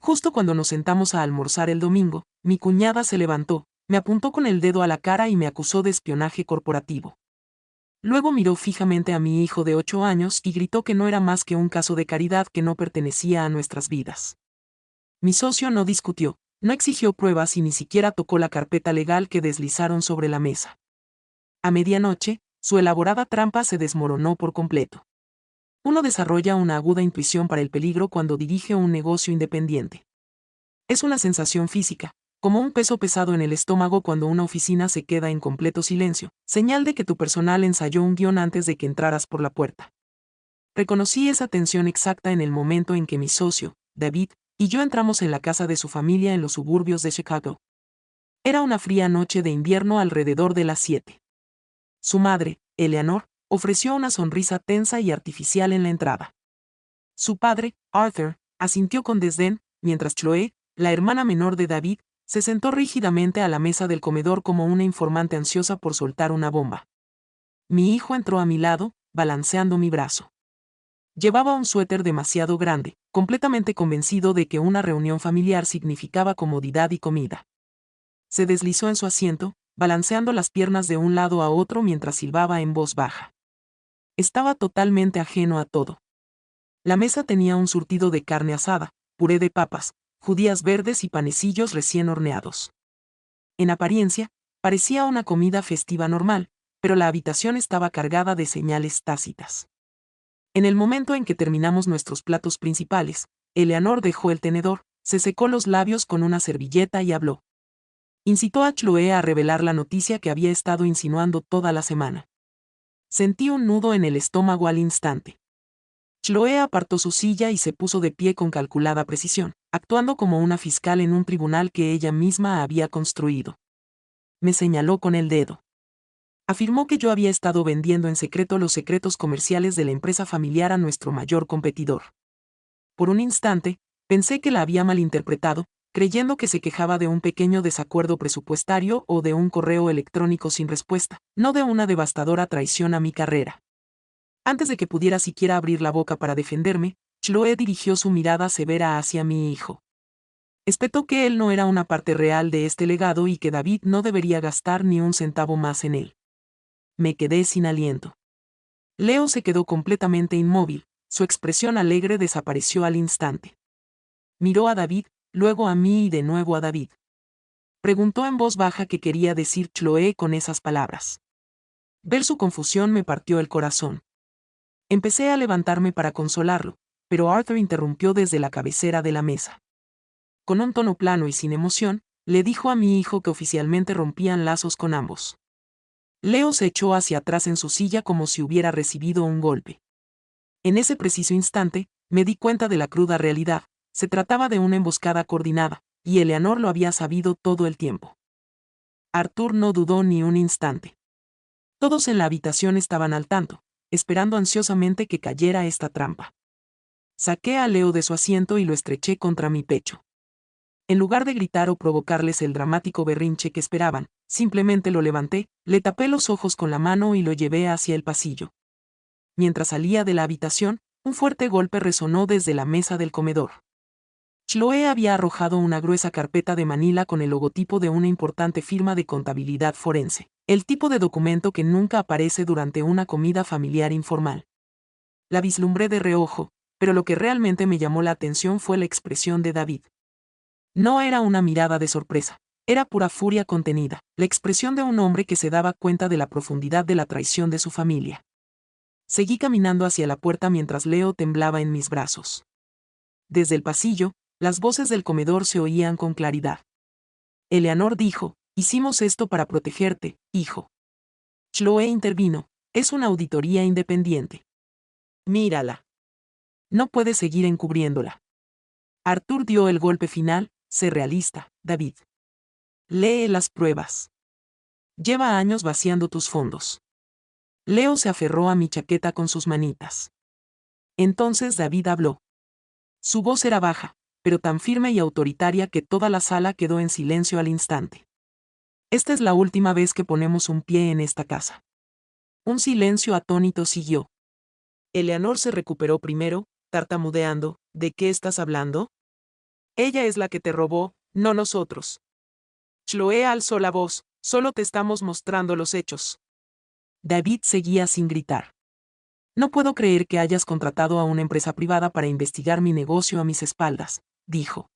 Justo cuando nos sentamos a almorzar el domingo, mi cuñada se levantó, me apuntó con el dedo a la cara y me acusó de espionaje corporativo. Luego miró fijamente a mi hijo de 8 años y gritó que no era más que un caso de caridad que no pertenecía a nuestras vidas. Mi socio no discutió, no exigió pruebas y ni siquiera tocó la carpeta legal que deslizaron sobre la mesa. A medianoche, su elaborada trampa se desmoronó por completo. Uno desarrolla una aguda intuición para el peligro cuando dirige un negocio independiente. Es una sensación física, como un peso pesado en el estómago cuando una oficina se queda en completo silencio, señal de que tu personal ensayó un guión antes de que entraras por la puerta. Reconocí esa tensión exacta en el momento en que mi socio, David, y yo entramos en la casa de su familia en los suburbios de Chicago. Era una fría noche de invierno alrededor de las 7. Su madre, Eleanor, ofreció una sonrisa tensa y artificial en la entrada. Su padre, Arthur, asintió con desdén, mientras Chloe, la hermana menor de David, se sentó rígidamente a la mesa del comedor como una informante ansiosa por soltar una bomba. Mi hijo entró a mi lado, balanceando mi brazo. Llevaba un suéter demasiado grande, completamente convencido de que una reunión familiar significaba comodidad y comida. Se deslizó en su asiento, balanceando las piernas de un lado a otro mientras silbaba en voz baja. Estaba totalmente ajeno a todo. La mesa tenía un surtido de carne asada, puré de papas, judías verdes y panecillos recién horneados. En apariencia, parecía una comida festiva normal, pero la habitación estaba cargada de señales tácitas. En el momento en que terminamos nuestros platos principales, Eleanor dejó el tenedor, se secó los labios con una servilleta y habló. Incitó a Chloe a revelar la noticia que había estado insinuando toda la semana. Sentí un nudo en el estómago al instante. Chloe apartó su silla y se puso de pie con calculada precisión, actuando como una fiscal en un tribunal que ella misma había construido. Me señaló con el dedo. Afirmó que yo había estado vendiendo en secreto los secretos comerciales de la empresa familiar a nuestro mayor competidor. Por un instante, pensé que la había malinterpretado, creyendo que se quejaba de un pequeño desacuerdo presupuestario o de un correo electrónico sin respuesta, no de una devastadora traición a mi carrera. Antes de que pudiera siquiera abrir la boca para defenderme, Chloe dirigió su mirada severa hacia mi hijo. Espetó que él no era una parte real de este legado y que David no debería gastar ni un centavo más en él. Me quedé sin aliento. Leo se quedó completamente inmóvil, su expresión alegre desapareció al instante. Miró a David, luego a mí y de nuevo a David. Preguntó en voz baja qué quería decir Chloe con esas palabras. Ver su confusión me partió el corazón. Empecé a levantarme para consolarlo, pero Arthur interrumpió desde la cabecera de la mesa. Con un tono plano y sin emoción, le dijo a mi hijo que oficialmente rompían lazos con ambos. Leo se echó hacia atrás en su silla como si hubiera recibido un golpe. En ese preciso instante, me di cuenta de la cruda realidad, se trataba de una emboscada coordinada, y Eleanor lo había sabido todo el tiempo. Arthur no dudó ni un instante. Todos en la habitación estaban al tanto, esperando ansiosamente que cayera esta trampa. Saqué a Leo de su asiento y lo estreché contra mi pecho. En lugar de gritar o provocarles el dramático berrinche que esperaban, simplemente lo levanté, le tapé los ojos con la mano y lo llevé hacia el pasillo. Mientras salía de la habitación, un fuerte golpe resonó desde la mesa del comedor. Chloe había arrojado una gruesa carpeta de Manila con el logotipo de una importante firma de contabilidad forense, el tipo de documento que nunca aparece durante una comida familiar informal. La vislumbré de reojo, pero lo que realmente me llamó la atención fue la expresión de David. No era una mirada de sorpresa, era pura furia contenida, la expresión de un hombre que se daba cuenta de la profundidad de la traición de su familia. Seguí caminando hacia la puerta mientras Leo temblaba en mis brazos. Desde el pasillo, las voces del comedor se oían con claridad. Eleanor dijo, hicimos esto para protegerte, hijo. Chloe intervino, es una auditoría independiente. Mírala. No puedes seguir encubriéndola. Arthur dio el golpe final, sé realista, David. Lee las pruebas. Lleva años vaciando tus fondos. Leo se aferró a mi chaqueta con sus manitas. Entonces David habló. Su voz era baja, pero tan firme y autoritaria que toda la sala quedó en silencio al instante. Esta es la última vez que ponemos un pie en esta casa. Un silencio atónito siguió. Eleanor se recuperó primero, tartamudeando, ¿de qué estás hablando? Ella es la que te robó, no nosotros. Chloe alzó la voz, solo te estamos mostrando los hechos. David seguía sin gritar. No puedo creer que hayas contratado a una empresa privada para investigar mi negocio a mis espaldas, dijo.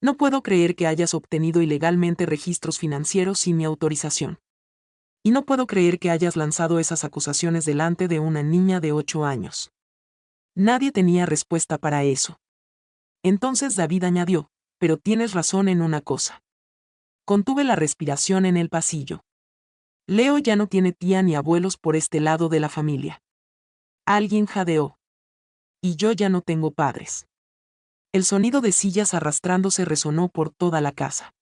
No puedo creer que hayas obtenido ilegalmente registros financieros sin mi autorización. Y no puedo creer que hayas lanzado esas acusaciones delante de una niña de 8 años. Nadie tenía respuesta para eso. Entonces David añadió, pero tienes razón en una cosa. Contuve la respiración en el pasillo. Leo ya no tiene tía ni abuelos por este lado de la familia. Alguien jadeó. Y yo ya no tengo padres. El sonido de sillas arrastrándose resonó por toda la casa.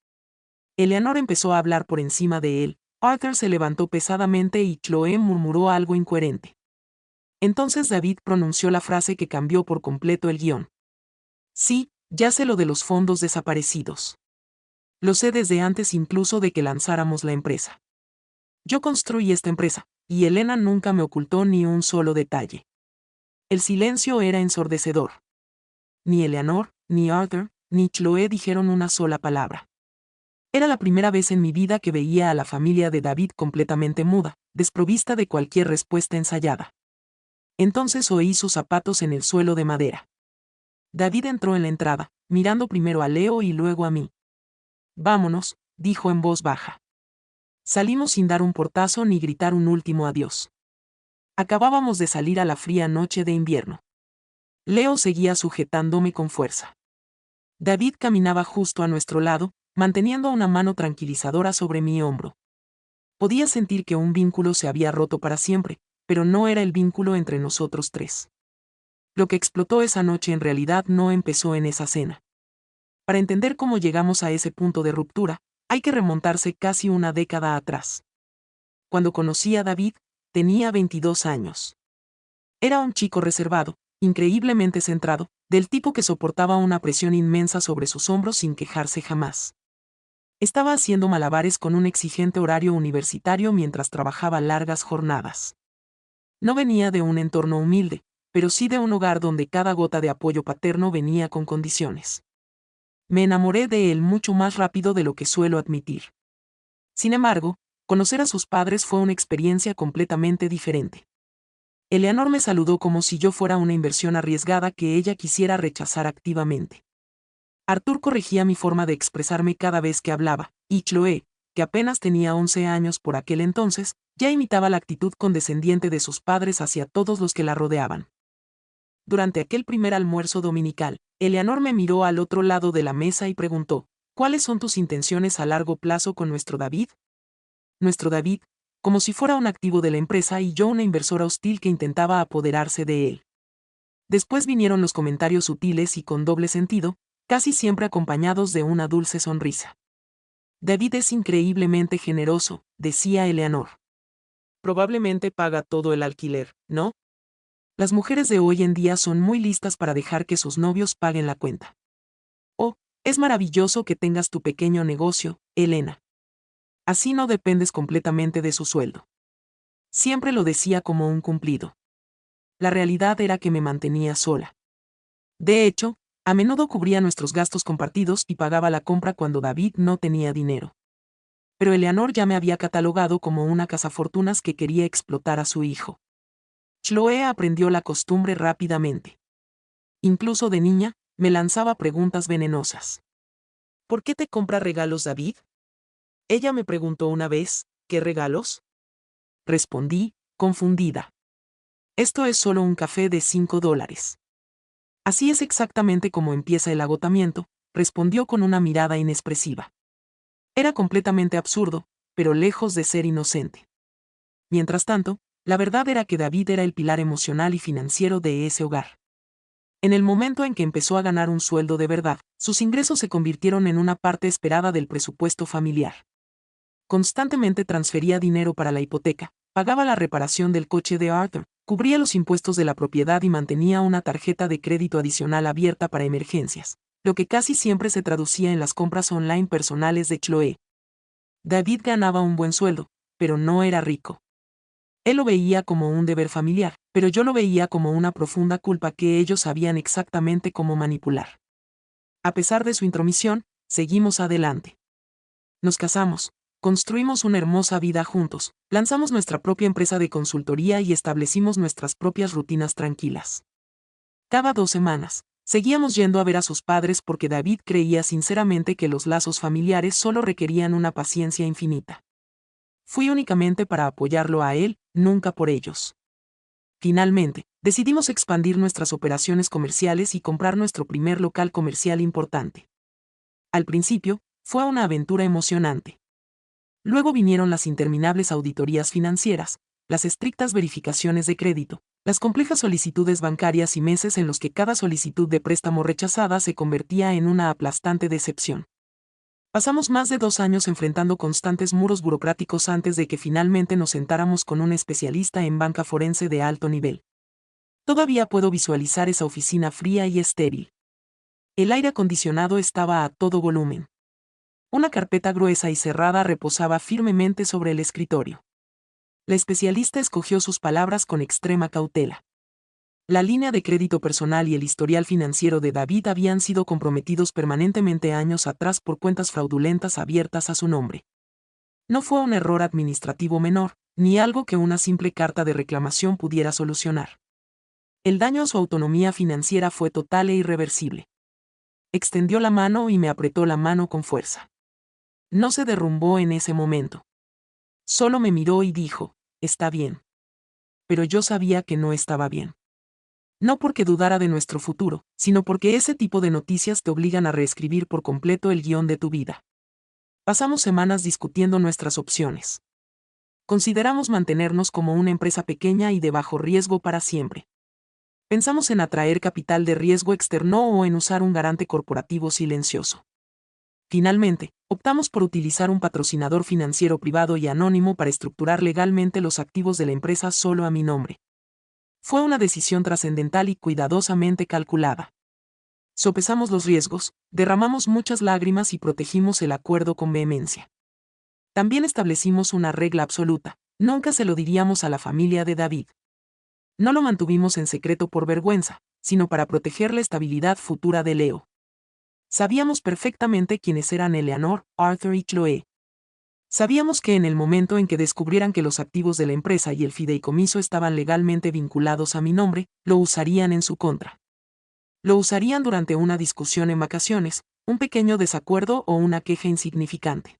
Eleanor empezó a hablar por encima de él, Arthur se levantó pesadamente y Chloe murmuró algo incoherente. Entonces David pronunció la frase que cambió por completo el guión. Sí, ya sé lo de los fondos desaparecidos. Lo sé desde antes incluso de que lanzáramos la empresa. Yo construí esta empresa, y Elena nunca me ocultó ni un solo detalle. El silencio era ensordecedor. Ni Eleanor, ni Arthur, ni Chloe dijeron una sola palabra. Era la primera vez en mi vida que veía a la familia de David completamente muda, desprovista de cualquier respuesta ensayada. Entonces oí sus zapatos en el suelo de madera. David entró en la entrada, mirando primero a Leo y luego a mí. Vámonos, dijo en voz baja. Salimos sin dar un portazo ni gritar un último adiós. Acabábamos de salir a la fría noche de invierno. Leo seguía sujetándome con fuerza. David caminaba justo a nuestro lado, manteniendo una mano tranquilizadora sobre mi hombro. Podía sentir que un vínculo se había roto para siempre, pero no era el vínculo entre nosotros tres. Lo que explotó esa noche en realidad no empezó en esa cena. Para entender cómo llegamos a ese punto de ruptura, hay que remontarse casi una década atrás. Cuando conocí a David, tenía 22 años. Era un chico reservado, increíblemente centrado, del tipo que soportaba una presión inmensa sobre sus hombros sin quejarse jamás. Estaba haciendo malabares con un exigente horario universitario mientras trabajaba largas jornadas. No venía de un entorno humilde, pero sí de un hogar donde cada gota de apoyo paterno venía con condiciones. Me enamoré de él mucho más rápido de lo que suelo admitir. Sin embargo, conocer a sus padres fue una experiencia completamente diferente. Eleanor me saludó como si yo fuera una inversión arriesgada que ella quisiera rechazar activamente. Arthur corregía mi forma de expresarme cada vez que hablaba, y Chloe, que apenas tenía 11 años por aquel entonces, ya imitaba la actitud condescendiente de sus padres hacia todos los que la rodeaban. Durante aquel primer almuerzo dominical, Eleanor me miró al otro lado de la mesa y preguntó, ¿cuáles son tus intenciones a largo plazo con nuestro David? Nuestro David, como si fuera un activo de la empresa y yo una inversora hostil que intentaba apoderarse de él. Después vinieron los comentarios sutiles y con doble sentido, casi siempre acompañados de una dulce sonrisa. David es increíblemente generoso, decía Eleanor. Probablemente paga todo el alquiler, ¿no? Las mujeres de hoy en día son muy listas para dejar que sus novios paguen la cuenta. Oh, es maravilloso que tengas tu pequeño negocio, Elena. Así no dependes completamente de su sueldo. Siempre lo decía como un cumplido. La realidad era que me mantenía sola. De hecho, a menudo cubría nuestros gastos compartidos y pagaba la compra cuando David no tenía dinero. Pero Eleanor ya me había catalogado como una cazafortunas que quería explotar a su hijo. Chloe aprendió la costumbre rápidamente. Incluso de niña, me lanzaba preguntas venenosas. ¿Por qué te compra regalos David? Ella me preguntó una vez, ¿qué regalos? Respondí, confundida. Esto es solo un café de $5. Así es exactamente como empieza el agotamiento, respondió con una mirada inexpresiva. Era completamente absurdo, pero lejos de ser inocente. Mientras tanto, la verdad era que David era el pilar emocional y financiero de ese hogar. En el momento en que empezó a ganar un sueldo de verdad, sus ingresos se convirtieron en una parte esperada del presupuesto familiar. Constantemente transfería dinero para la hipoteca, pagaba la reparación del coche de Arthur, cubría los impuestos de la propiedad y mantenía una tarjeta de crédito adicional abierta para emergencias, lo que casi siempre se traducía en las compras online personales de Chloe. David ganaba un buen sueldo, pero no era rico. Él lo veía como un deber familiar, pero yo lo veía como una profunda culpa que ellos sabían exactamente cómo manipular. A pesar de su intromisión, seguimos adelante. Nos casamos, construimos una hermosa vida juntos, lanzamos nuestra propia empresa de consultoría y establecimos nuestras propias rutinas tranquilas. Cada 2 semanas, seguíamos yendo a ver a sus padres porque David creía sinceramente que los lazos familiares solo requerían una paciencia infinita. Fui únicamente para apoyarlo a él, nunca por ellos. Finalmente, decidimos expandir nuestras operaciones comerciales y comprar nuestro primer local comercial importante. Al principio, fue una aventura emocionante. Luego vinieron las interminables auditorías financieras, las estrictas verificaciones de crédito, las complejas solicitudes bancarias y meses en los que cada solicitud de préstamo rechazada se convertía en una aplastante decepción. Pasamos más de 2 años enfrentando constantes muros burocráticos antes de que finalmente nos sentáramos con un especialista en banca forense de alto nivel. Todavía puedo visualizar esa oficina fría y estéril. El aire acondicionado estaba a todo volumen. Una carpeta gruesa y cerrada reposaba firmemente sobre el escritorio. La especialista escogió sus palabras con extrema cautela. La línea de crédito personal y el historial financiero de David habían sido comprometidos permanentemente años atrás por cuentas fraudulentas abiertas a su nombre. No fue un error administrativo menor, ni algo que una simple carta de reclamación pudiera solucionar. El daño a su autonomía financiera fue total e irreversible. Extendió la mano y me apretó la mano con fuerza. No se derrumbó en ese momento. Solo me miró y dijo, «Está bien». Pero yo sabía que no estaba bien. No porque dudara de nuestro futuro, sino porque ese tipo de noticias te obligan a reescribir por completo el guión de tu vida. Pasamos semanas discutiendo nuestras opciones. Consideramos mantenernos como una empresa pequeña y de bajo riesgo para siempre. Pensamos en atraer capital de riesgo externo o en usar un garante corporativo silencioso. Finalmente, optamos por utilizar un patrocinador financiero privado y anónimo para estructurar legalmente los activos de la empresa solo a mi nombre. Fue una decisión trascendental y cuidadosamente calculada. Sopesamos los riesgos, derramamos muchas lágrimas y protegimos el acuerdo con vehemencia. También establecimos una regla absoluta: nunca se lo diríamos a la familia de David. No lo mantuvimos en secreto por vergüenza, sino para proteger la estabilidad futura de Leo. Sabíamos perfectamente quiénes eran Eleanor, Arthur y Chloe. Sabíamos que en el momento en que descubrieran que los activos de la empresa y el fideicomiso estaban legalmente vinculados a mi nombre, lo usarían en su contra. Lo usarían durante una discusión en vacaciones, un pequeño desacuerdo o una queja insignificante.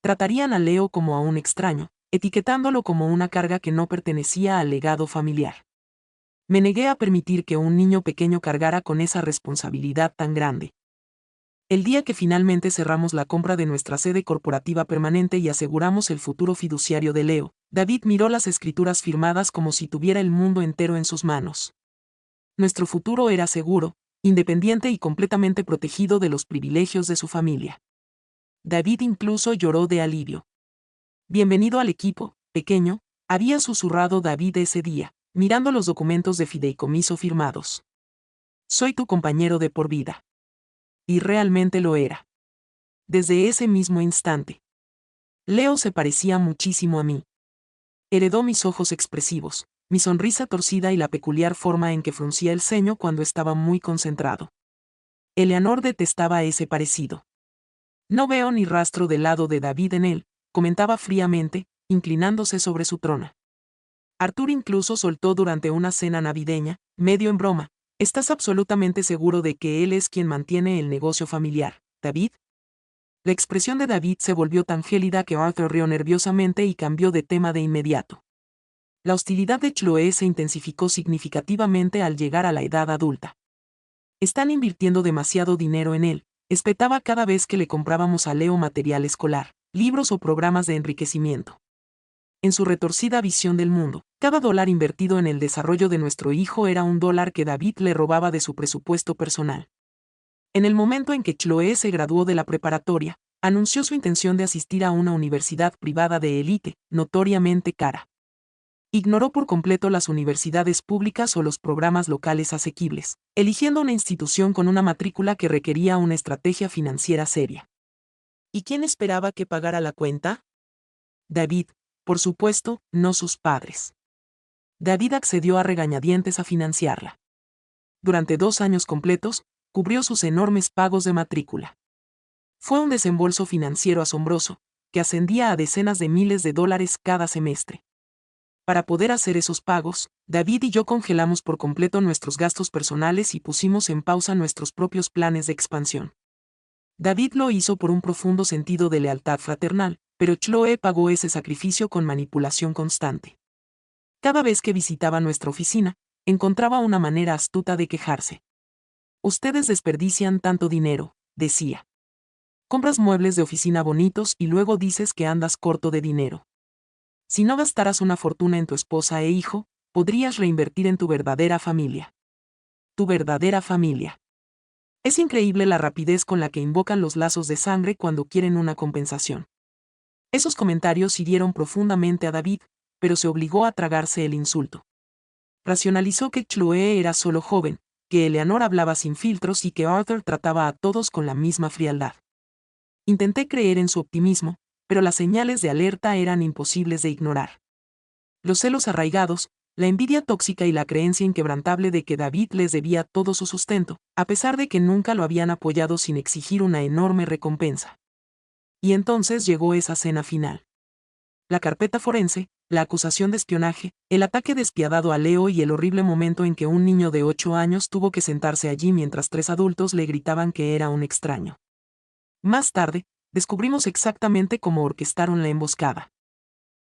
Tratarían a Leo como a un extraño, etiquetándolo como una carga que no pertenecía al legado familiar. Me negué a permitir que un niño pequeño cargara con esa responsabilidad tan grande. El día que finalmente cerramos la compra de nuestra sede corporativa permanente y aseguramos el futuro fiduciario de Leo, David miró las escrituras firmadas como si tuviera el mundo entero en sus manos. Nuestro futuro era seguro, independiente y completamente protegido de los privilegios de su familia. David incluso lloró de alivio. «Bienvenido al equipo, pequeño», había susurrado David ese día, mirando los documentos de fideicomiso firmados. «Soy tu compañero de por vida». Y realmente lo era. Desde ese mismo instante. Leo se parecía muchísimo a mí. Heredó mis ojos expresivos, mi sonrisa torcida y la peculiar forma en que fruncía el ceño cuando estaba muy concentrado. Eleanor detestaba ese parecido. «No veo ni rastro del lado de David en él», comentaba fríamente, inclinándose sobre su trona. Arthur incluso soltó durante una cena navideña, medio en broma: «¿Estás absolutamente seguro de que él es quien mantiene el negocio familiar, David?». La expresión de David se volvió tan gélida que Arthur rió nerviosamente y cambió de tema de inmediato. La hostilidad de Chloe se intensificó significativamente al llegar a la edad adulta. «Están invirtiendo demasiado dinero en él», espetaba cada vez que le comprábamos a Leo material escolar, libros o programas de enriquecimiento. En su retorcida visión del mundo, cada dólar invertido en el desarrollo de nuestro hijo era un dólar que David le robaba de su presupuesto personal. En el momento en que Chloe se graduó de la preparatoria, anunció su intención de asistir a una universidad privada de élite, notoriamente cara. Ignoró por completo las universidades públicas o los programas locales asequibles, eligiendo una institución con una matrícula que requería una estrategia financiera seria. ¿Y quién esperaba que pagara la cuenta? David. Por supuesto, no sus padres. David accedió a regañadientes a financiarla. Durante 2 años completos, cubrió sus enormes pagos de matrícula. Fue un desembolso financiero asombroso, que ascendía a decenas de miles de dólares cada semestre. Para poder hacer esos pagos, David y yo congelamos por completo nuestros gastos personales y pusimos en pausa nuestros propios planes de expansión. David lo hizo por un profundo sentido de lealtad fraternal, pero Chloe pagó ese sacrificio con manipulación constante. Cada vez que visitaba nuestra oficina, encontraba una manera astuta de quejarse. Ustedes desperdician tanto dinero, decía. Compras muebles de oficina bonitos y luego dices que andas corto de dinero. Si no gastaras una fortuna en tu esposa e hijo, podrías reinvertir en tu verdadera familia. Tu verdadera familia. Es increíble la rapidez con la que invocan los lazos de sangre cuando quieren una compensación. Esos comentarios hirieron profundamente a David, pero se obligó a tragarse el insulto. Racionalizó que Chloe era solo joven, que Eleanor hablaba sin filtros y que Arthur trataba a todos con la misma frialdad. Intenté creer en su optimismo, pero las señales de alerta eran imposibles de ignorar. Los celos arraigados, la envidia tóxica y la creencia inquebrantable de que David les debía todo su sustento, a pesar de que nunca lo habían apoyado sin exigir una enorme recompensa. Y entonces llegó esa cena final. La carpeta forense, la acusación de espionaje, el ataque despiadado a Leo y el horrible momento en que un niño de 8 años tuvo que sentarse allí mientras 3 adultos le gritaban que era un extraño. Más tarde, descubrimos exactamente cómo orquestaron la emboscada.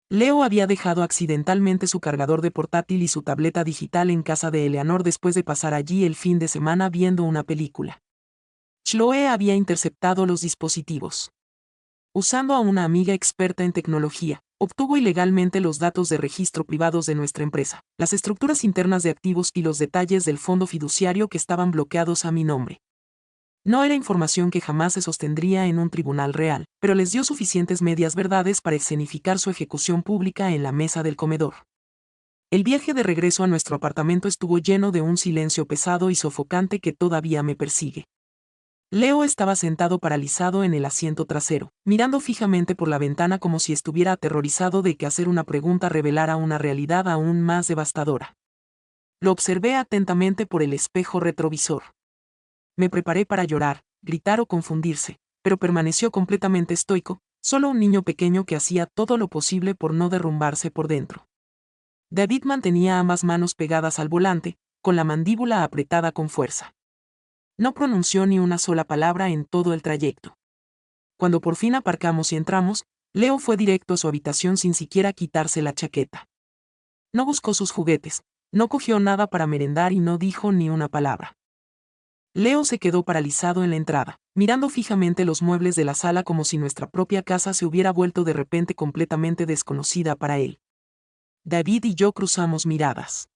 Leo había dejado accidentalmente su cargador de portátil y su tableta digital en casa de Eleanor después de pasar allí el fin de semana viendo una película. Chloe había interceptado los dispositivos. Usando a una amiga experta en tecnología, obtuvo ilegalmente los datos de registro privados de nuestra empresa, las estructuras internas de activos y los detalles del fondo fiduciario que estaban bloqueados a mi nombre. No era información que jamás se sostendría en un tribunal real, pero les dio suficientes medias verdades para escenificar su ejecución pública en la mesa del comedor. El viaje de regreso a nuestro apartamento estuvo lleno de un silencio pesado y sofocante que todavía me persigue. Leo estaba sentado paralizado en el asiento trasero, mirando fijamente por la ventana como si estuviera aterrorizado de que hacer una pregunta revelara una realidad aún más devastadora. Lo observé atentamente por el espejo retrovisor. Me preparé para llorar, gritar o confundirse, pero permaneció completamente estoico, solo un niño pequeño que hacía todo lo posible por no derrumbarse por dentro. David mantenía ambas manos pegadas al volante, con la mandíbula apretada con fuerza. No pronunció ni una sola palabra en todo el trayecto. Cuando por fin aparcamos y entramos, Leo fue directo a su habitación sin siquiera quitarse la chaqueta. No buscó sus juguetes, no cogió nada para merendar y no dijo ni una palabra. Leo se quedó paralizado en la entrada, mirando fijamente los muebles de la sala como si nuestra propia casa se hubiera vuelto de repente completamente desconocida para él. David y yo cruzamos miradas.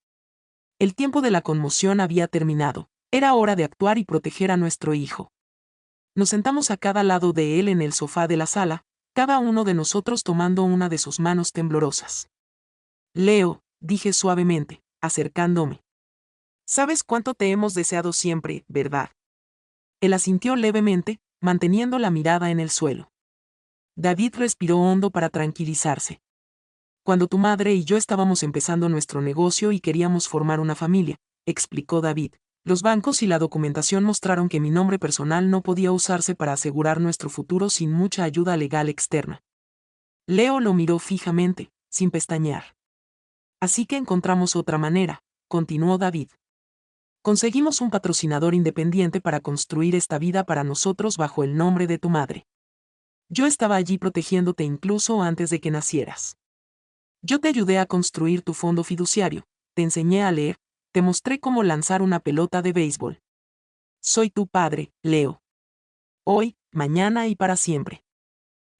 El tiempo de la conmoción había terminado. Era hora de actuar y proteger a nuestro hijo. Nos sentamos a cada lado de él en el sofá de la sala, cada uno de nosotros tomando una de sus manos temblorosas. Leo, dije suavemente, acercándome. Sabes cuánto te hemos deseado siempre, ¿verdad? Él asintió levemente, manteniendo la mirada en el suelo. David respiró hondo para tranquilizarse. Cuando tu madre y yo estábamos empezando nuestro negocio y queríamos formar una familia, explicó David, los bancos y la documentación mostraron que mi nombre personal no podía usarse para asegurar nuestro futuro sin mucha ayuda legal externa. Leo lo miró fijamente, sin pestañear. Así que encontramos otra manera, continuó David. Conseguimos un patrocinador independiente para construir esta vida para nosotros bajo el nombre de tu madre. Yo estaba allí protegiéndote incluso antes de que nacieras. Yo te ayudé a construir tu fondo fiduciario, te enseñé a leer, te mostré cómo lanzar una pelota de béisbol. Soy tu padre, Leo. Hoy, mañana y para siempre.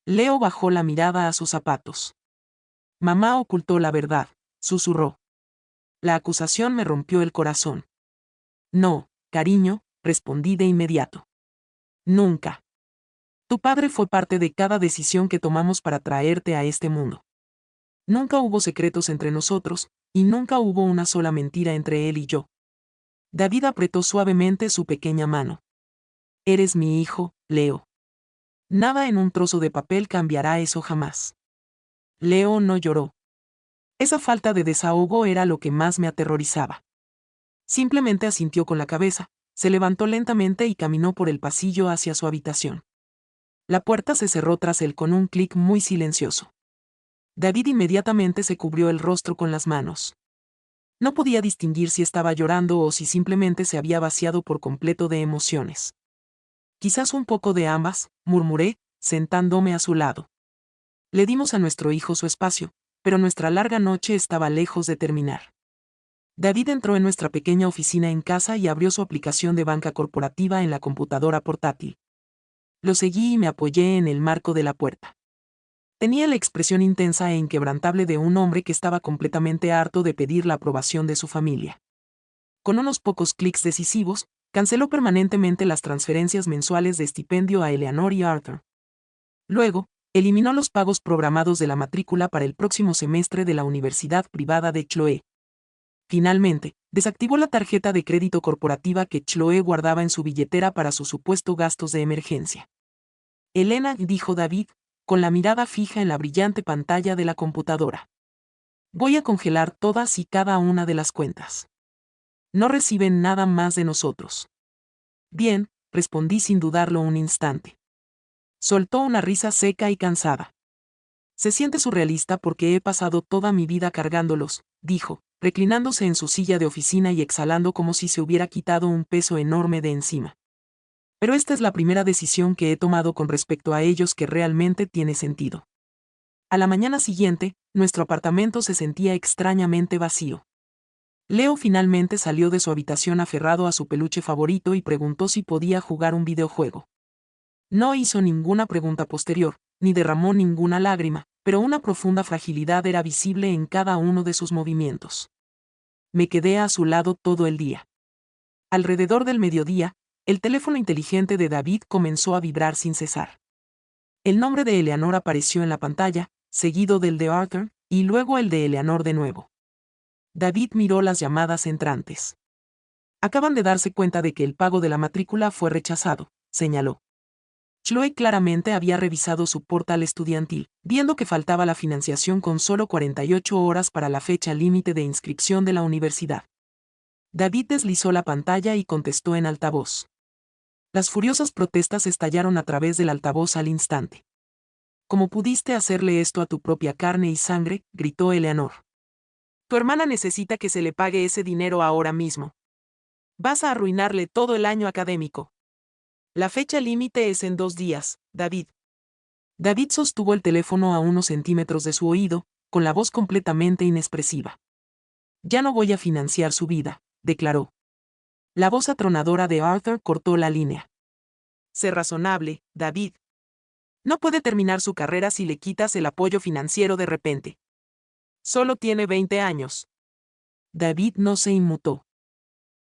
Leo bajó la mirada a sus zapatos. Mamá ocultó la verdad, susurró. La acusación me rompió el corazón. No, cariño, respondí de inmediato. Nunca. Tu padre fue parte de cada decisión que tomamos para traerte a este mundo. Nunca hubo secretos entre nosotros, y nunca hubo una sola mentira entre él y yo. David apretó suavemente su pequeña mano. Eres mi hijo, Leo. Nada en un trozo de papel cambiará eso jamás. Leo no lloró. Esa falta de desahogo era lo que más me aterrorizaba. Simplemente asintió con la cabeza, Se levantó lentamente y caminó por el pasillo hacia su habitación. La puerta se cerró tras él con un clic muy silencioso. David inmediatamente se cubrió el rostro con las manos. No podía distinguir si estaba llorando o si simplemente se había vaciado por completo de emociones. Quizás un poco de ambas, murmuré, sentándome a su lado. Le dimos a nuestro hijo su espacio, pero nuestra larga noche estaba lejos de terminar. David entró en nuestra pequeña oficina en casa y abrió su aplicación de banca corporativa en la computadora portátil. Lo seguí y me apoyé en el marco de la puerta. Tenía la expresión intensa e inquebrantable de un hombre que estaba completamente harto de pedir la aprobación de su familia. Con unos pocos clics decisivos, canceló permanentemente las transferencias mensuales de estipendio a Eleanor y Arthur. Luego, eliminó los pagos programados de la matrícula para el próximo semestre de la Universidad Privada de Chloe. Finalmente, desactivó la tarjeta de crédito corporativa que Chloe guardaba en su billetera para sus supuestos gastos de emergencia. Elena, dijo David, con la mirada fija en la brillante pantalla de la computadora. Voy a congelar todas y cada una de las cuentas. No reciben nada más de nosotros. Bien, respondí sin dudarlo un instante. Soltó una risa seca y cansada. Se siente surrealista porque he pasado toda mi vida cargándolos, dijo, reclinándose en su silla de oficina y exhalando como si se hubiera quitado un peso enorme de encima. Pero esta es la primera decisión que he tomado con respecto a ellos que realmente tiene sentido. A la mañana siguiente, nuestro apartamento se sentía extrañamente vacío. Leo finalmente salió de su habitación aferrado a su peluche favorito y preguntó si podía jugar un videojuego. No hizo ninguna pregunta posterior, ni derramó ninguna lágrima, pero una profunda fragilidad era visible en cada uno de sus movimientos. Me quedé a su lado todo el día. Alrededor del mediodía, el teléfono inteligente de David comenzó a vibrar sin cesar. El nombre de Eleanor apareció en la pantalla, seguido del de Arthur, y luego el de Eleanor de nuevo. David miró las llamadas entrantes. Acaban de darse cuenta de que el pago de la matrícula fue rechazado, señaló. Chloe claramente había revisado su portal estudiantil, viendo que faltaba la financiación con solo 48 horas para la fecha límite de inscripción de la universidad. David deslizó la pantalla y contestó en altavoz. Las furiosas protestas estallaron a través del altavoz al instante. ¿Cómo pudiste hacerle esto a tu propia carne y sangre?, gritó Eleanor. Tu hermana necesita que se le pague ese dinero ahora mismo. Vas a arruinarle todo el año académico. La fecha límite es en 2 días, David. David sostuvo el teléfono a unos centímetros de su oído, con la voz completamente inexpresiva. Ya no voy a financiar su vida, declaró. La voz atronadora de Arthur cortó la línea. Sé razonable, David. No puede terminar su carrera si le quitas el apoyo financiero de repente. Solo tiene 20 años. David no se inmutó.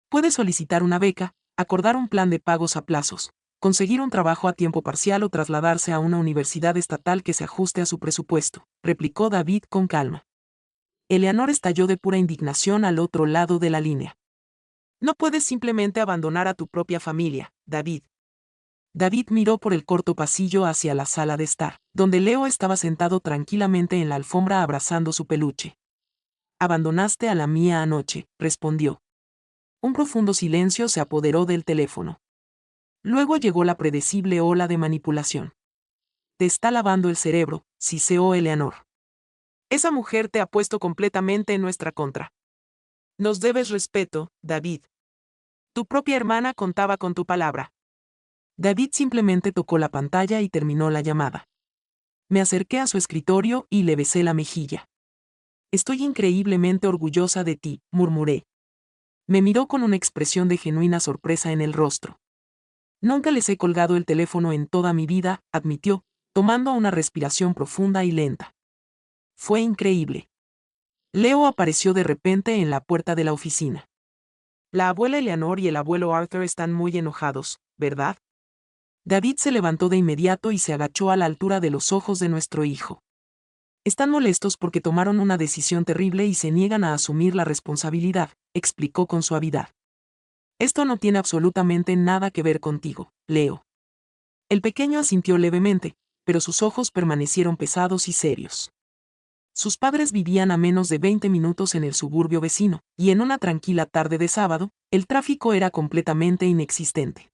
Puede solicitar una beca, acordar un plan de pagos a plazos, conseguir un trabajo a tiempo parcial o trasladarse a una universidad estatal que se ajuste a su presupuesto, replicó David con calma. Eleanor estalló de pura indignación al otro lado de la línea. No puedes simplemente abandonar a tu propia familia, David. David miró por el corto pasillo hacia la sala de estar, donde Leo estaba sentado tranquilamente en la alfombra abrazando su peluche. Abandonaste a la mía anoche, respondió. Un profundo silencio se apoderó del teléfono. Luego llegó la predecible ola de manipulación. Te está lavando el cerebro, siseó Eleanor. Esa mujer te ha puesto completamente en nuestra contra. Nos debes respeto, David. Tu propia hermana contaba con tu palabra. David simplemente tocó la pantalla y terminó la llamada. Me acerqué a su escritorio y le besé la mejilla. Estoy increíblemente orgullosa de ti, murmuré. Me miró con una expresión de genuina sorpresa en el rostro. Nunca les he colgado el teléfono en toda mi vida, admitió, tomando una respiración profunda y lenta. Fue increíble. Leo apareció de repente en la puerta de la oficina. La abuela Eleanor y el abuelo Arthur están muy enojados, ¿verdad? David se levantó de inmediato y se agachó a la altura de los ojos de nuestro hijo. Están molestos porque tomaron una decisión terrible y se niegan a asumir la responsabilidad, explicó con suavidad. Esto no tiene absolutamente nada que ver contigo, Leo. El pequeño asintió levemente, pero sus ojos permanecieron pesados y serios. Sus padres vivían a menos de 20 minutos en el suburbio vecino, y en una tranquila tarde de sábado, el tráfico era completamente inexistente.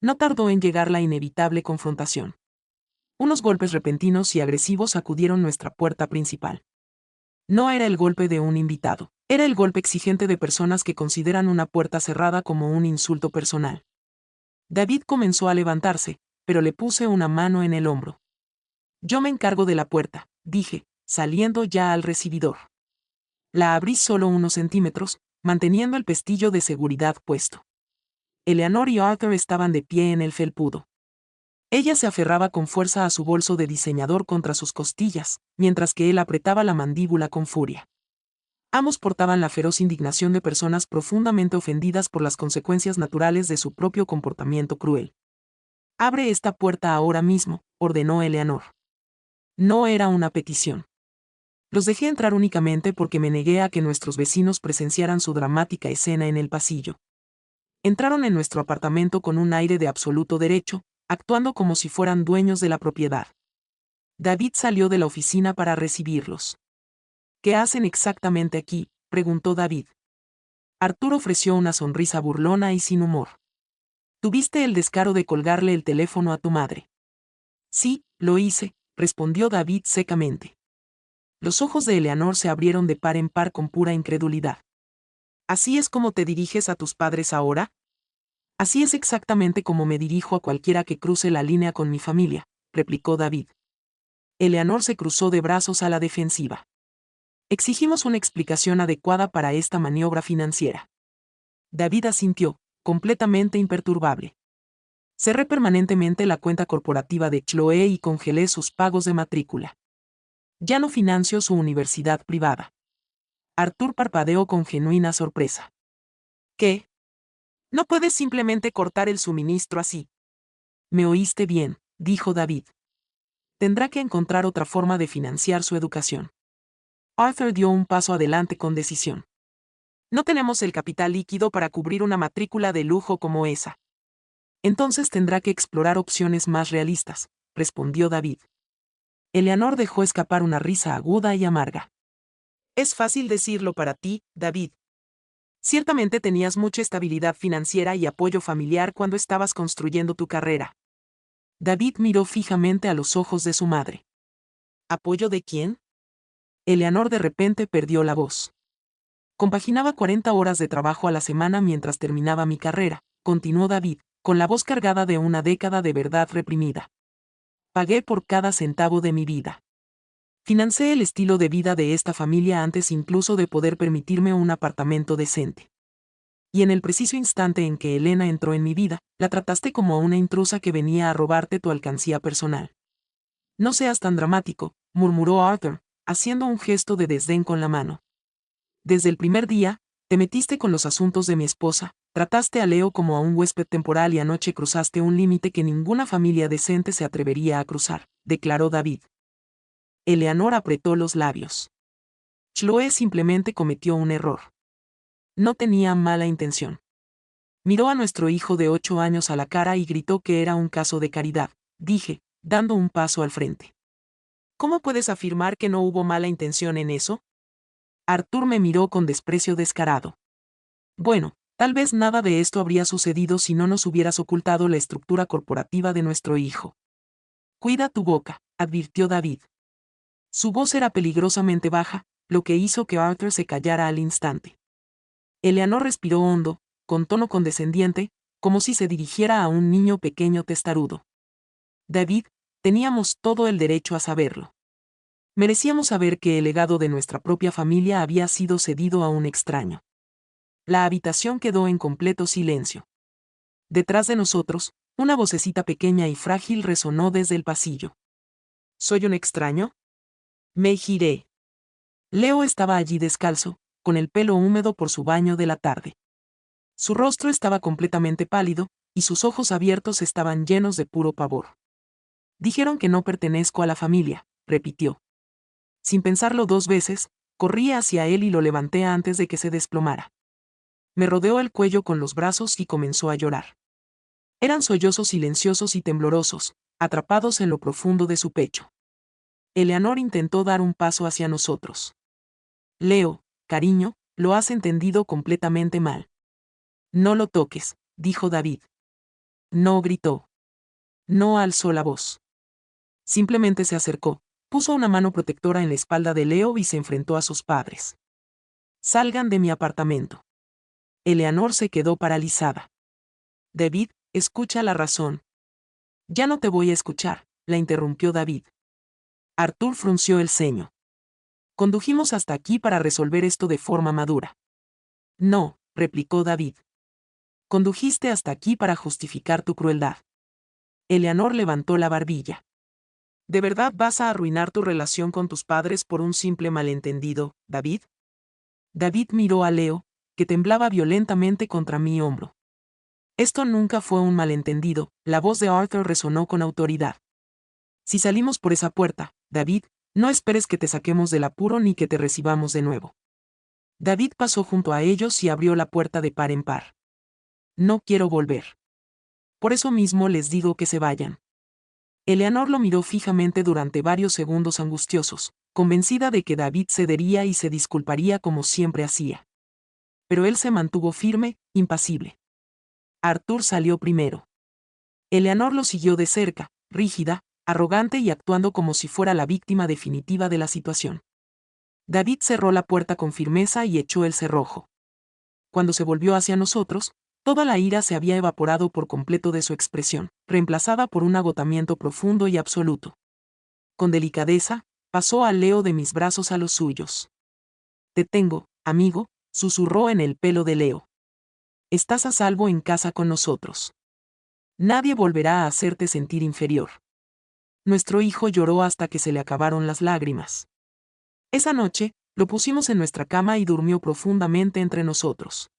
No tardó en llegar la inevitable confrontación. Unos golpes repentinos y agresivos sacudieron nuestra puerta principal. No era el golpe de un invitado, era el golpe exigente de personas que consideran una puerta cerrada como un insulto personal. David comenzó a levantarse, pero le puse una mano en el hombro. Yo me encargo de la puerta, dije, saliendo ya al recibidor. La abrí solo unos centímetros, manteniendo el pestillo de seguridad puesto. Eleanor y Arthur estaban de pie en el felpudo. Ella se aferraba con fuerza a su bolso de diseñador contra sus costillas, mientras que él apretaba la mandíbula con furia. Ambos portaban la feroz indignación de personas profundamente ofendidas por las consecuencias naturales de su propio comportamiento cruel. «Abre esta puerta ahora mismo», ordenó Eleanor. No era una petición. Los dejé entrar únicamente porque me negué a que nuestros vecinos presenciaran su dramática escena en el pasillo. Entraron en nuestro apartamento con un aire de absoluto derecho, actuando como si fueran dueños de la propiedad. David salió de la oficina para recibirlos. «¿Qué hacen exactamente aquí?», preguntó David. Arthur ofreció una sonrisa burlona y sin humor. «¿Tuviste el descaro de colgarle el teléfono a tu madre?» «Sí, lo hice», respondió David secamente. Los ojos de Eleanor se abrieron de par en par con pura incredulidad. «¿Así es como te diriges a tus padres ahora?» «Así es exactamente como me dirijo a cualquiera que cruce la línea con mi familia», replicó David. Eleanor se cruzó de brazos a la defensiva. «Exigimos una explicación adecuada para esta maniobra financiera». David asintió, completamente imperturbable. «Cerré permanentemente la cuenta corporativa de Chloe y congelé sus pagos de matrícula. Ya no financio su universidad privada». Arthur parpadeó con genuina sorpresa. «¿Qué? ¿No puedes simplemente cortar el suministro así?» «Me oíste bien», dijo David. «Tendrá que encontrar otra forma de financiar su educación». Arthur dio un paso adelante con decisión. «No tenemos el capital líquido para cubrir una matrícula de lujo como esa». «Entonces tendrá que explorar opciones más realistas», respondió David. Eleanor dejó escapar una risa aguda y amarga. «Es fácil decirlo para ti, David. Ciertamente tenías mucha estabilidad financiera y apoyo familiar cuando estabas construyendo tu carrera». David miró fijamente a los ojos de su madre. «¿Apoyo de quién?» Eleanor de repente perdió la voz. «Compaginaba 40 horas de trabajo a la semana mientras terminaba mi carrera», continuó David, con la voz cargada de una década de verdad reprimida. «Pagué por cada centavo de mi vida. Financé el estilo de vida de esta familia antes incluso de poder permitirme un apartamento decente. Y en el preciso instante en que Elena entró en mi vida, la trataste como a una intrusa que venía a robarte tu alcancía personal». «No seas tan dramático», murmuró Arthur, haciendo un gesto de desdén con la mano. «Desde el primer día, te metiste con los asuntos de mi esposa, trataste a Leo como a un huésped temporal y anoche cruzaste un límite que ninguna familia decente se atrevería a cruzar», declaró David. Eleanor apretó los labios. Chloe simplemente cometió un error. No tenía mala intención. Miró a nuestro hijo de 8 años a la cara y gritó que era un caso de caridad, dije, dando un paso al frente. «¿Cómo puedes afirmar que no hubo mala intención en eso?» Arthur me miró con desprecio descarado. «Bueno, tal vez nada de esto habría sucedido si no nos hubieras ocultado la estructura corporativa de nuestro hijo». «Cuida tu boca», advirtió David. Su voz era peligrosamente baja, lo que hizo que Arthur se callara al instante. Eleanor respiró hondo, con tono condescendiente, como si se dirigiera a un niño pequeño testarudo. «David, teníamos todo el derecho a saberlo. Merecíamos saber que el legado de nuestra propia familia había sido cedido a un extraño». La habitación quedó en completo silencio. Detrás de nosotros, una vocecita pequeña y frágil resonó desde el pasillo. «¿Soy un extraño?» Me giré. Leo estaba allí descalzo, con el pelo húmedo por su baño de la tarde. Su rostro estaba completamente pálido, y sus ojos abiertos estaban llenos de puro pavor. «Dijeron que no pertenezco a la familia», repitió. Sin pensarlo 2 veces, corrí hacia él y lo levanté antes de que se desplomara. Me rodeó el cuello con los brazos y comenzó a llorar. Eran sollozos silenciosos y temblorosos, atrapados en lo profundo de su pecho. Eleanor intentó dar un paso hacia nosotros. Leo, cariño, lo has entendido completamente mal. No lo toques, dijo David. No gritó. No alzó la voz. Simplemente se acercó, puso una mano protectora en la espalda de Leo y se enfrentó a sus padres. Salgan de mi apartamento. Eleanor se quedó paralizada. David, escucha la razón. Ya no te voy a escuchar, la interrumpió David. Arthur frunció el ceño. Condujimos hasta aquí para resolver esto de forma madura. No, replicó David. Condujiste hasta aquí para justificar tu crueldad. Eleanor levantó la barbilla. ¿De verdad vas a arruinar tu relación con tus padres por un simple malentendido, David? David miró a Leo, que temblaba violentamente contra mi hombro. Esto nunca fue un malentendido, la voz de Arthur resonó con autoridad. Si salimos por esa puerta, David, no esperes que te saquemos del apuro ni que te recibamos de nuevo. David pasó junto a ellos y abrió la puerta de par en par. No quiero volver. Por eso mismo les digo que se vayan. Eleanor lo miró fijamente durante varios segundos angustiosos, convencida de que David cedería y se disculparía como siempre hacía. Pero él se mantuvo firme, impasible. Arthur salió primero. Eleanor lo siguió de cerca, rígida, arrogante y actuando como si fuera la víctima definitiva de la situación. David cerró la puerta con firmeza y echó el cerrojo. Cuando se volvió hacia nosotros, toda la ira se había evaporado por completo de su expresión, reemplazada por un agotamiento profundo y absoluto. Con delicadeza, pasó a Leo de mis brazos a los suyos. Te tengo, amigo, susurró en el pelo de Leo. Estás a salvo en casa con nosotros. Nadie volverá a hacerte sentir inferior. Nuestro hijo lloró hasta que se le acabaron las lágrimas. Esa noche, lo pusimos en nuestra cama y durmió profundamente entre nosotros.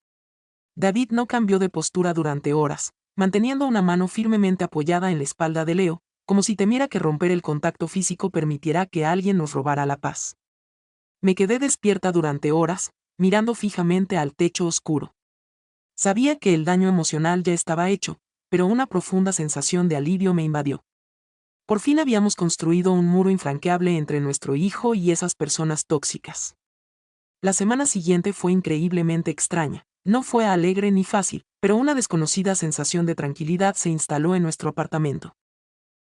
David no cambió de postura durante horas, manteniendo una mano firmemente apoyada en la espalda de Leo, como si temiera que romper el contacto físico permitiera que alguien nos robara la paz. Me quedé despierta durante horas, mirando fijamente al techo oscuro. Sabía que el daño emocional ya estaba hecho, pero una profunda sensación de alivio me invadió. Por fin habíamos construido un muro infranqueable entre nuestro hijo y esas personas tóxicas. La semana siguiente fue increíblemente extraña. No fue alegre ni fácil, pero una desconocida sensación de tranquilidad se instaló en nuestro apartamento.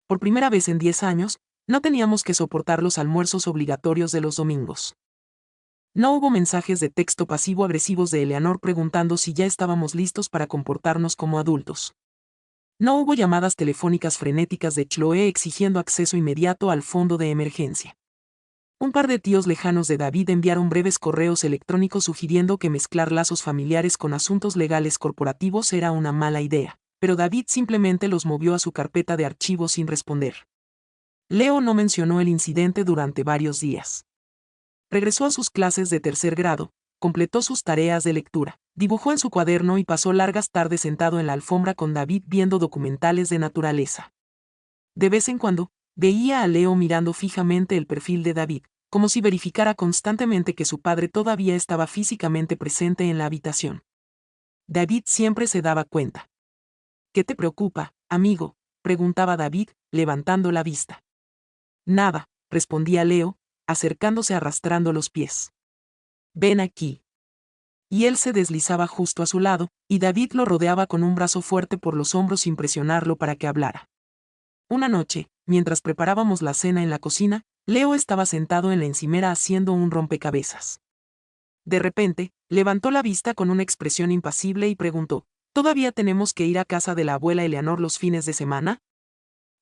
Por primera vez en 10 años, no teníamos que soportar los almuerzos obligatorios de los domingos. No hubo mensajes de texto pasivo-agresivos de Eleanor preguntando si ya estábamos listos para comportarnos como adultos. No hubo llamadas telefónicas frenéticas de Chloe exigiendo acceso inmediato al fondo de emergencia. Un par de tíos lejanos de David enviaron breves correos electrónicos sugiriendo que mezclar lazos familiares con asuntos legales corporativos era una mala idea, pero David simplemente los movió a su carpeta de archivos sin responder. Leo no mencionó el incidente durante varios días. Regresó a sus clases de tercer grado, completó sus tareas de lectura, dibujó en su cuaderno y pasó largas tardes sentado en la alfombra con David viendo documentales de naturaleza. De vez en cuando, veía a Leo mirando fijamente el perfil de David, como si verificara constantemente que su padre todavía estaba físicamente presente en la habitación. David siempre se daba cuenta. ¿Qué te preocupa, amigo?, preguntaba David, levantando la vista. Nada, respondía Leo, acercándose arrastrando los pies. Ven aquí. Y él se deslizaba justo a su lado, y David lo rodeaba con un brazo fuerte por los hombros sin presionarlo para que hablara. Una noche, mientras preparábamos la cena en la cocina, Leo estaba sentado en la encimera haciendo un rompecabezas. De repente, levantó la vista con una expresión impasible y preguntó, ¿todavía tenemos que ir a casa de la abuela Eleanor los fines de semana?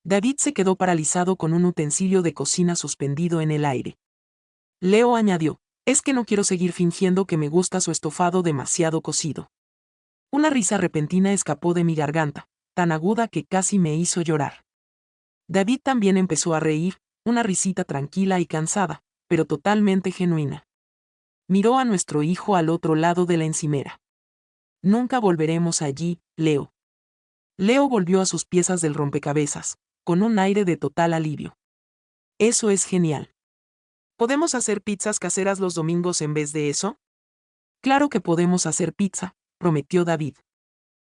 David se quedó paralizado con un utensilio de cocina suspendido en el aire. Leo añadió, es que no quiero seguir fingiendo que me gusta su estofado demasiado cocido. Una risa repentina escapó de mi garganta, tan aguda que casi me hizo llorar. David también empezó a reír, una risita tranquila y cansada, pero totalmente genuina. Miró a nuestro hijo al otro lado de la encimera. Nunca volveremos allí, Leo. Leo volvió a sus piezas del rompecabezas, con un aire de total alivio. Eso es genial. ¿Podemos hacer pizzas caseras los domingos en vez de eso? Claro que podemos hacer pizza, prometió David.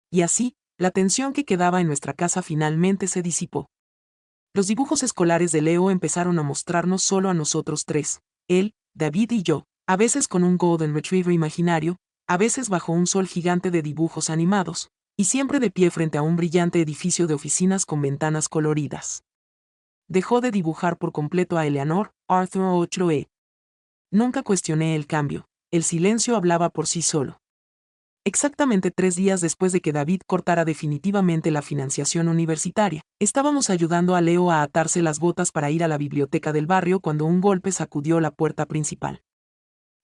Y así, la tensión que quedaba en nuestra casa finalmente se disipó. Los dibujos escolares de Leo empezaron a mostrarnos solo a nosotros tres, él, David y yo, a veces con un Golden Retriever imaginario, a veces bajo un sol gigante de dibujos animados, y siempre de pie frente a un brillante edificio de oficinas con ventanas coloridas. Dejó de dibujar por completo a Eleanor, Arthur o Chloe. Nunca cuestioné el cambio, el silencio hablaba por sí solo. Exactamente 3 días después de que David cortara definitivamente la financiación universitaria, estábamos ayudando a Leo a atarse las botas para ir a la biblioteca del barrio cuando un golpe sacudió la puerta principal.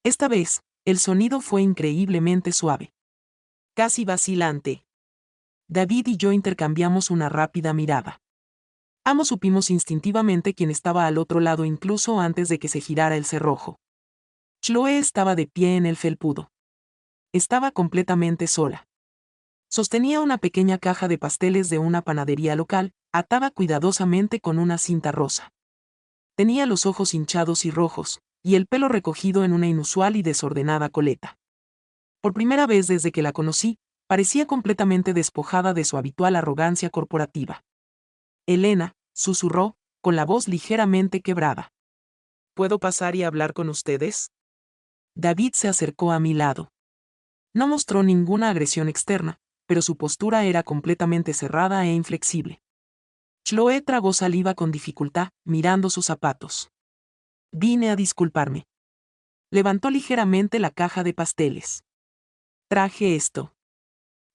Esta vez, el sonido fue increíblemente suave. Casi vacilante. David y yo intercambiamos una rápida mirada. Ambos supimos instintivamente quién estaba al otro lado incluso antes de que se girara el cerrojo. Chloe estaba de pie en el felpudo. Estaba completamente sola. Sostenía una pequeña caja de pasteles de una panadería local, atada cuidadosamente con una cinta rosa. Tenía los ojos hinchados y rojos, y el pelo recogido en una inusual y desordenada coleta. Por primera vez desde que la conocí, parecía completamente despojada de su habitual arrogancia corporativa. Elena, susurró, con la voz ligeramente quebrada. ¿Puedo pasar y hablar con ustedes? David se acercó a mi lado. No mostró ninguna agresión externa, pero su postura era completamente cerrada e inflexible. Chloe tragó saliva con dificultad, mirando sus zapatos. Vine a disculparme. Levantó ligeramente la caja de pasteles. Traje esto.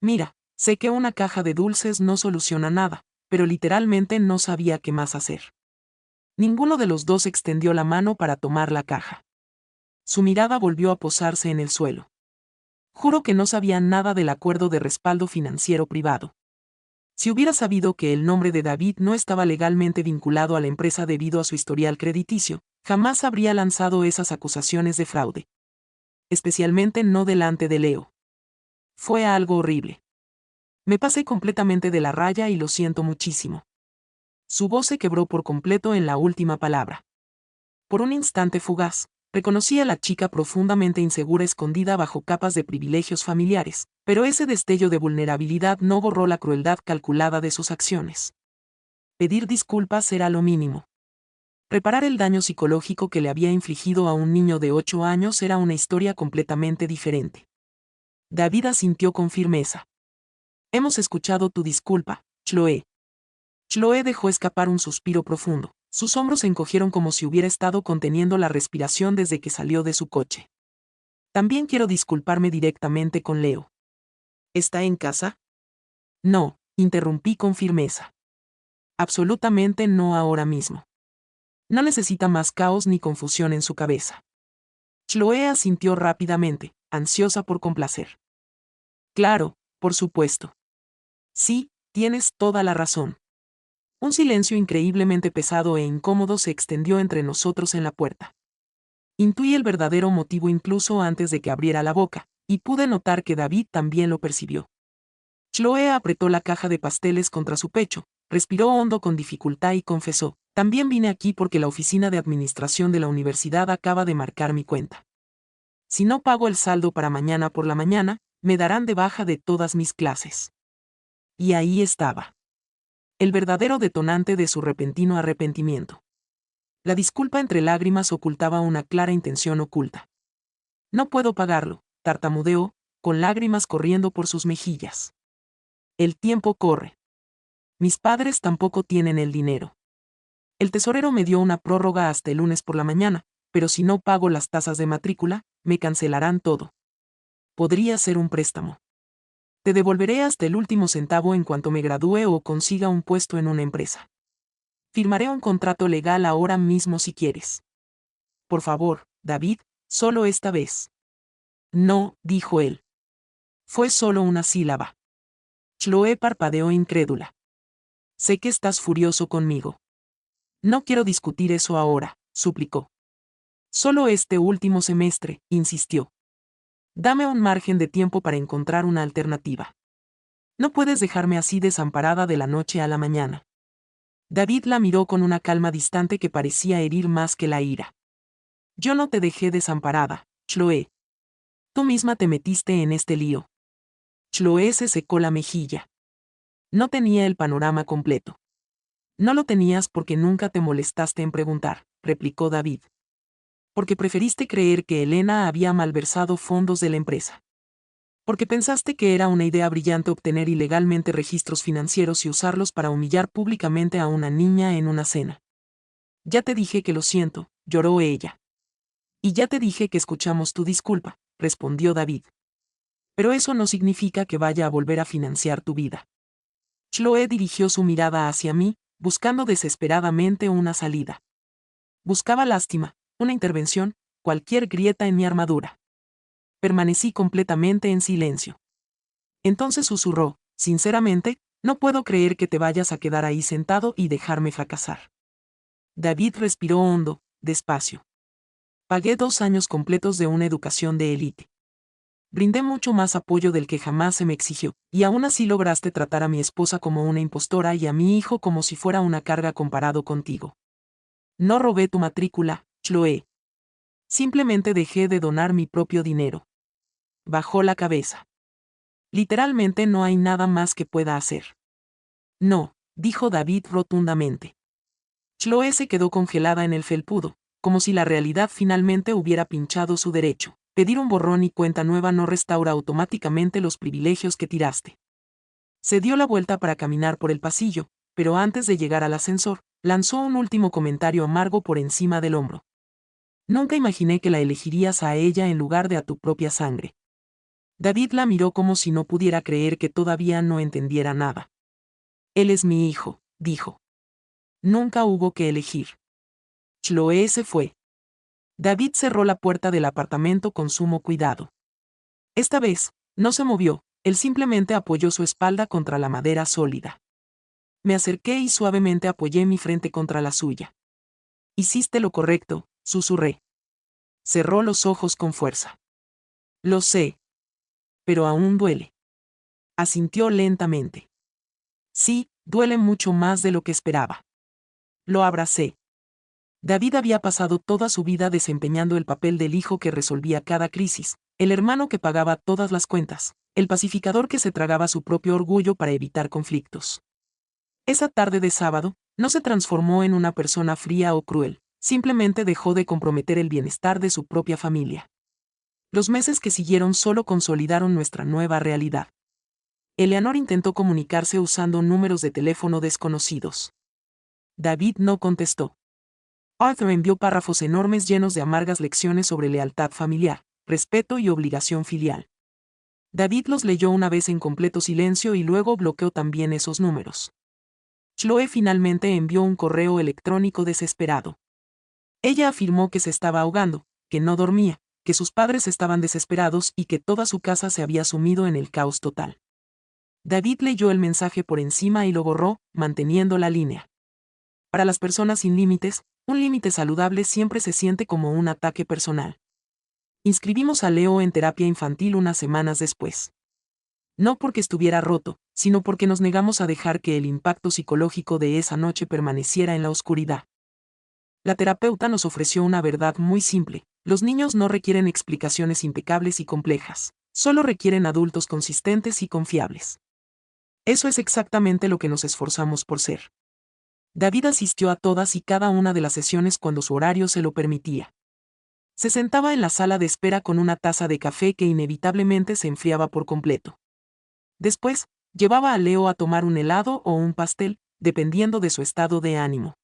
Mira, sé que una caja de dulces no soluciona nada, pero literalmente no sabía qué más hacer. Ninguno de los dos extendió la mano para tomar la caja. Su mirada volvió a posarse en el suelo. Juro que no sabía nada del acuerdo de respaldo financiero privado. Si hubiera sabido que el nombre de David no estaba legalmente vinculado a la empresa debido a su historial crediticio, jamás habría lanzado esas acusaciones de fraude. Especialmente no delante de Leo. Fue algo horrible. Me pasé completamente de la raya y lo siento muchísimo. Su voz se quebró por completo en la última palabra. Por un instante fugaz, reconocí a la chica profundamente insegura escondida bajo capas de privilegios familiares, pero ese destello de vulnerabilidad no borró la crueldad calculada de sus acciones. Pedir disculpas era lo mínimo. Reparar el daño psicológico que le había infligido a un niño de 8 años era una historia completamente diferente. David asintió con firmeza. Hemos escuchado tu disculpa, Chloe. Chloe dejó escapar un suspiro profundo. Sus hombros se encogieron como si hubiera estado conteniendo la respiración desde que salió de su coche. También quiero disculparme directamente con Leo. ¿Está en casa? No, interrumpí con firmeza. Absolutamente no ahora mismo. No necesita más caos ni confusión en su cabeza. Chloe asintió rápidamente, ansiosa por complacer. Claro, por supuesto. Sí, tienes toda la razón. Un silencio increíblemente pesado e incómodo se extendió entre nosotros en la puerta. Intuí el verdadero motivo incluso antes de que abriera la boca, y pude notar que David también lo percibió. Chloe apretó la caja de pasteles contra su pecho, respiró hondo con dificultad y confesó, también vine aquí porque la oficina de administración de la universidad acaba de marcar mi cuenta. Si no pago el saldo para mañana por la mañana, me darán de baja de todas mis clases. Y ahí estaba. El verdadero detonante de su repentino arrepentimiento. La disculpa entre lágrimas ocultaba una clara intención oculta. No puedo pagarlo, tartamudeó, con lágrimas corriendo por sus mejillas. El tiempo corre. Mis padres tampoco tienen el dinero. El tesorero me dio una prórroga hasta el lunes por la mañana, pero si no pago las tasas de matrícula, me cancelarán todo. Podría ser un préstamo. Te devolveré hasta el último centavo en cuanto me gradúe o consiga un puesto en una empresa. Firmaré un contrato legal ahora mismo si quieres. Por favor, David, solo esta vez. No, dijo él. Fue solo una sílaba. Chloe parpadeó incrédula. Sé que estás furioso conmigo. No quiero discutir eso ahora, suplicó. Solo este último semestre, insistió. Dame un margen de tiempo para encontrar una alternativa. No puedes dejarme así desamparada de la noche a la mañana. David la miró con una calma distante que parecía herir más que la ira. Yo no te dejé desamparada, Chloe. Tú misma te metiste en este lío. Chloe se secó la mejilla. No tenía el panorama completo. No lo tenías porque nunca te molestaste en preguntar, replicó David. Porque preferiste creer que Elena había malversado fondos de la empresa. Porque pensaste que era una idea brillante obtener ilegalmente registros financieros y usarlos para humillar públicamente a una niña en una cena. Ya te dije que lo siento, lloró ella. Y ya te dije que escuchamos tu disculpa, respondió David. Pero eso no significa que vaya a volver a financiar tu vida. Chloe dirigió su mirada hacia mí, buscando desesperadamente una salida. Buscaba lástima, una intervención, cualquier grieta en mi armadura. Permanecí completamente en silencio. Entonces susurró, sinceramente, no puedo creer que te vayas a quedar ahí sentado y dejarme fracasar. David respiró hondo, despacio. Pagué 2 años completos de una educación de élite. Brindé mucho más apoyo del que jamás se me exigió, y aún así lograste tratar a mi esposa como una impostora y a mi hijo como si fuera una carga comparado contigo. No robé tu matrícula, Chloe. Simplemente dejé de donar mi propio dinero. Bajó la cabeza. Literalmente no hay nada más que pueda hacer. No, dijo David rotundamente. Chloe se quedó congelada en el felpudo, como si la realidad finalmente hubiera pinchado su derecho. Pedir un borrón y cuenta nueva no restaura automáticamente los privilegios que tiraste. Se dio la vuelta para caminar por el pasillo, pero antes de llegar al ascensor, lanzó un último comentario amargo por encima del hombro. Nunca imaginé que la elegirías a ella en lugar de a tu propia sangre. David la miró como si no pudiera creer que todavía no entendiera nada. Él es mi hijo, dijo. Nunca hubo que elegir. Chloe se fue. David cerró la puerta del apartamento con sumo cuidado. Esta vez, no se movió, él simplemente apoyó su espalda contra la madera sólida. Me acerqué y suavemente apoyé mi frente contra la suya. Hiciste lo correcto, susurré. Cerró los ojos con fuerza. Lo sé. Pero aún duele. Asintió lentamente. Sí, duele mucho más de lo que esperaba. Lo abracé. David había pasado toda su vida desempeñando el papel del hijo que resolvía cada crisis, el hermano que pagaba todas las cuentas, el pacificador que se tragaba su propio orgullo para evitar conflictos. Esa tarde de sábado, no se transformó en una persona fría o cruel, simplemente dejó de comprometer el bienestar de su propia familia. Los meses que siguieron solo consolidaron nuestra nueva realidad. Eleanor intentó comunicarse usando números de teléfono desconocidos. David no contestó. Arthur envió párrafos enormes llenos de amargas lecciones sobre lealtad familiar, respeto y obligación filial. David los leyó una vez en completo silencio y luego bloqueó también esos números. Chloe finalmente envió un correo electrónico desesperado. Ella afirmó que se estaba ahogando, que no dormía, que sus padres estaban desesperados y que toda su casa se había sumido en el caos total. David leyó el mensaje por encima y lo borró, manteniendo la línea. Para las personas sin límites, un límite saludable siempre se siente como un ataque personal. Inscribimos a Leo en terapia infantil unas semanas después. No porque estuviera roto, sino porque nos negamos a dejar que el impacto psicológico de esa noche permaneciera en la oscuridad. La terapeuta nos ofreció una verdad muy simple: los niños no requieren explicaciones impecables y complejas, solo requieren adultos consistentes y confiables. Eso es exactamente lo que nos esforzamos por ser. David asistió a todas y cada una de las sesiones cuando su horario se lo permitía. Se sentaba en la sala de espera con una taza de café que inevitablemente se enfriaba por completo. Después, llevaba a Leo a tomar un helado o un pastel, dependiendo de su estado de ánimo.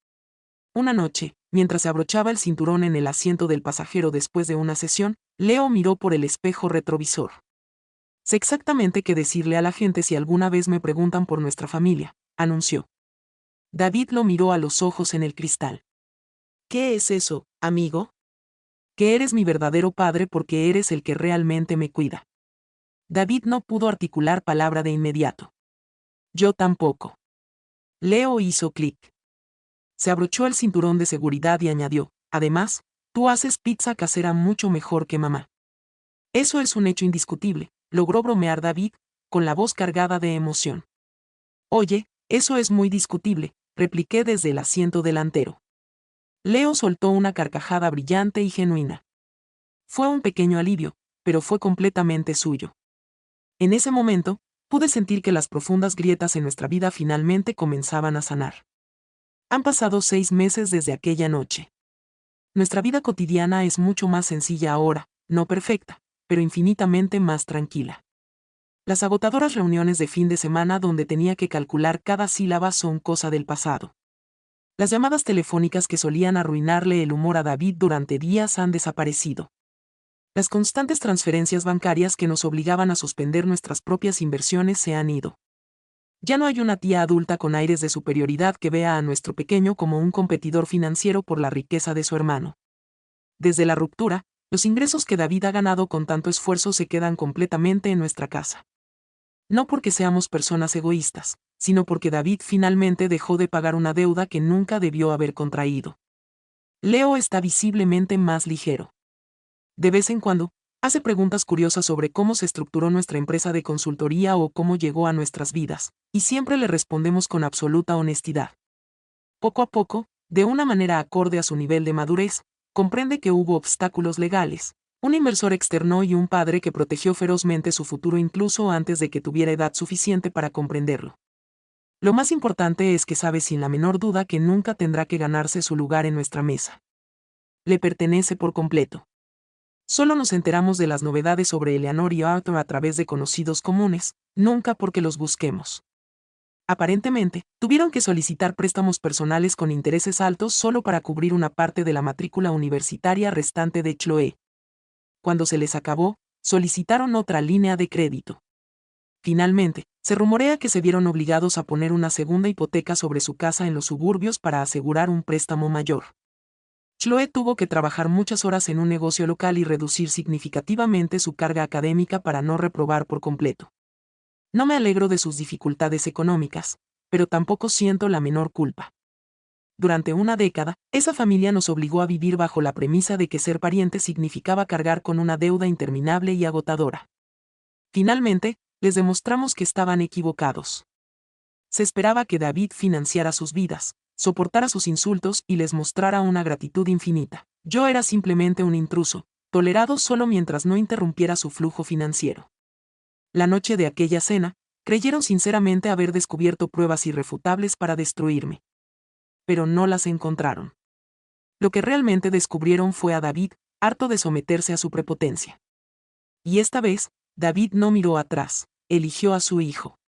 Una noche, mientras se abrochaba el cinturón en el asiento del pasajero después de una sesión, Leo miró por el espejo retrovisor. Sé exactamente qué decirle a la gente si alguna vez me preguntan por nuestra familia, anunció. David lo miró a los ojos en el cristal. ¿Qué es eso, amigo? Que eres mi verdadero padre porque eres el que realmente me cuida. David no pudo articular palabra de inmediato. Yo tampoco. Leo hizo clic. Se abrochó el cinturón de seguridad y añadió, además, tú haces pizza casera mucho mejor que mamá. Eso es un hecho indiscutible, logró bromear David, con la voz cargada de emoción. Oye, eso es muy discutible, repliqué desde el asiento delantero. Leo soltó una carcajada brillante y genuina. Fue un pequeño alivio, pero fue completamente suyo. En ese momento, pude sentir que las profundas grietas en nuestra vida finalmente comenzaban a sanar. Han pasado 6 meses desde aquella noche. Nuestra vida cotidiana es mucho más sencilla ahora, no perfecta, pero infinitamente más tranquila. Las agotadoras reuniones de fin de semana donde tenía que calcular cada sílaba son cosa del pasado. Las llamadas telefónicas que solían arruinarle el humor a David durante días han desaparecido. Las constantes transferencias bancarias que nos obligaban a suspender nuestras propias inversiones se han ido. Ya no hay una tía adulta con aires de superioridad que vea a nuestro pequeño como un competidor financiero por la riqueza de su hermano. Desde la ruptura, los ingresos que David ha ganado con tanto esfuerzo se quedan completamente en nuestra casa. No porque seamos personas egoístas, sino porque David finalmente dejó de pagar una deuda que nunca debió haber contraído. Leo está visiblemente más ligero. De vez en cuando, hace preguntas curiosas sobre cómo se estructuró nuestra empresa de consultoría o cómo llegó a nuestras vidas, y siempre le respondemos con absoluta honestidad. Poco a poco, de una manera acorde a su nivel de madurez, comprende que hubo obstáculos legales, un inversor externo y un padre que protegió ferozmente su futuro incluso antes de que tuviera edad suficiente para comprenderlo. Lo más importante es que sabe sin la menor duda que nunca tendrá que ganarse su lugar en nuestra mesa. Le pertenece por completo. Solo nos enteramos de las novedades sobre Eleanor y Arthur a través de conocidos comunes, nunca porque los busquemos. Aparentemente, tuvieron que solicitar préstamos personales con intereses altos solo para cubrir una parte de la matrícula universitaria restante de Chloe. Cuando se les acabó, solicitaron otra línea de crédito. Finalmente, se rumorea que se vieron obligados a poner una segunda hipoteca sobre su casa en los suburbios para asegurar un préstamo mayor. Chloe tuvo que trabajar muchas horas en un negocio local y reducir significativamente su carga académica para no reprobar por completo. No me alegro de sus dificultades económicas, pero tampoco siento la menor culpa. Durante una década, esa familia nos obligó a vivir bajo la premisa de que ser pariente significaba cargar con una deuda interminable y agotadora. Finalmente, les demostramos que estaban equivocados. Se esperaba que David financiara sus vidas, soportara sus insultos y les mostrara una gratitud infinita. Yo era simplemente un intruso, tolerado solo mientras no interrumpiera su flujo financiero. La noche de aquella cena, creyeron sinceramente haber descubierto pruebas irrefutables para destruirme. Pero no las encontraron. Lo que realmente descubrieron fue a David, harto de someterse a su prepotencia. Y esta vez, David no miró atrás, eligió a su hijo.